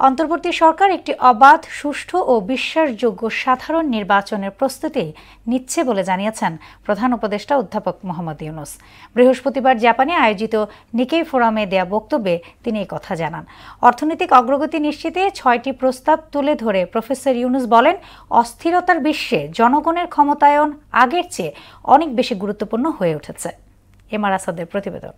অন্তর্বর্তী সরকার একটি অবাধ, সুষ্ঠু ও বিশ্বাসযোগ্য সাধারণ নির্বাচনের প্রস্তুতি নিচ্ছে বলে জানিয়েছেন প্রধান উপদেষ্টা অধ্যাপক মোহাম্মদ ইউনূস। বৃহস্পতিবার জাপানে আয়োজিত নিকেই ফোরামে দেয়া বক্তব্যে তিনি এই কথা জানান। অর্থনৈতিক অগ্রগতি নিশ্চিতে 6টি প্রস্তাব তুলে ধরে প্রফেসর ইউনূস বলেন, অস্থিরতার বিশ্বে জনগণের ক্ষমতায়ন আগের চেয়ে অনেক বেশি গুরুত্বপূর্ণ হয়ে উঠেছে। এমআর আসাদের প্রতিবেদন।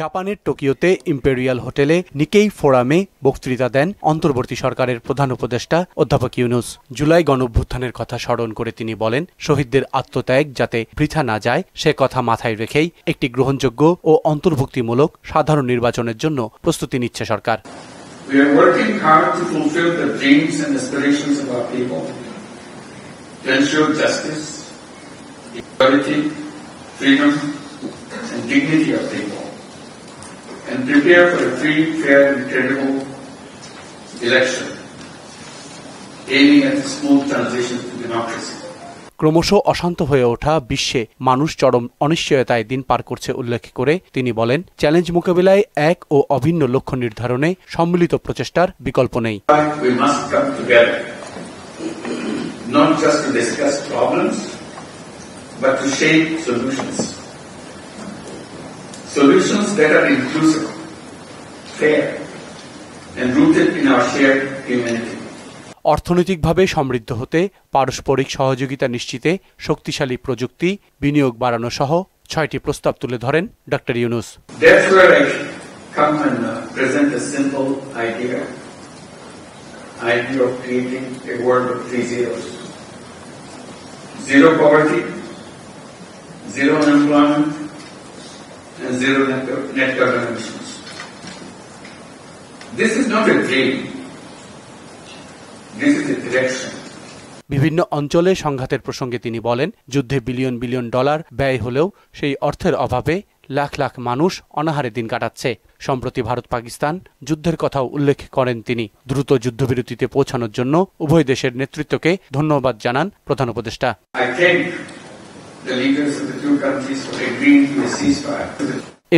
জাপানের টোকিওতে ইম্পেরিয়াল হোটেলে নিকেই ফোরামে বক্তৃতা দেন অন্তর্বর্তী সরকারের প্রধান উপদেষ্টা অধ্যাপক ইউনূস। জুলাই গণঅভ্যুত্থানের কথা স্মরণ করে তিনি বলেন, শহীদদের আত্মত্যাগ যাতে বৃথা না যায় সে কথা মাথায় রেখেই একটি গ্রহণযোগ্য ও অন্তর্ভুক্তিমূলক সাধারণ নির্বাচনের জন্য প্রস্তুতি নিচ্ছে সরকার। We are working hard to fulfill the dreams and aspirations of our people, to ensure justice, equality, freedom, and dignity of people, and prepare for a free, fair, and credible election, aiming at a smooth transition to democracy. ক্রমশ অশান্ত হয়ে ওঠা বিশ্বে মানুষ চরম অনিশ্চয়তায় দিন পার করছে উল্লেখ করে তিনি বলেন, চ্যালেঞ্জ মোকাবিলায় এক ও অভিন্ন লক্ষ্য নির্ধারণে সম্মিলিত প্রচেষ্টার বিকল্প নেই। We must come together, not just to discuss problems, but to shape solutions. Solutions that are inclusive, fair, and rooted in our shared humanity. অর্থনৈতিকভাবে সমৃদ্ধ হতে পারস্পরিক সহযোগিতা নিশ্চিতে শক্তিশালী প্রযুক্তি বিনিয়োগ বাড়ানো সহ 6টি প্রস্তাব তুলে ধরেন doctor Yunus. That's where I come and present a simple idea of creating a world of 3 zeros. Zero poverty, zero unemployment, and zero net carbon emissions. This is not a dream. This is a direction. বিভিন্ন অঞ্চলে সংঘাতের প্রসঙ্গে তিনি বলেন, যুদ্ধে billion billion dollar ব্যয় হলেও সেই অর্থের অভাবে লাখ লাখ মানুষ অনাহারে দিন কাটাচ্ছে। সম্প্রতি ভারত পাকিস্তান যুদ্ধের কথাও উল্লেখ করেন তিনি। দ্রুত যুদ্ধবিরতিতে পৌঁছানোর জন্য উভয় দেশের নেতৃত্বকে ধন্যবাদ জানান প্রধান উপদেষ্টা।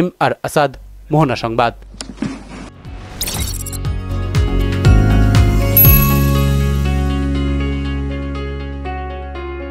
এমআর আসাদ, মোহনা সংবাদ।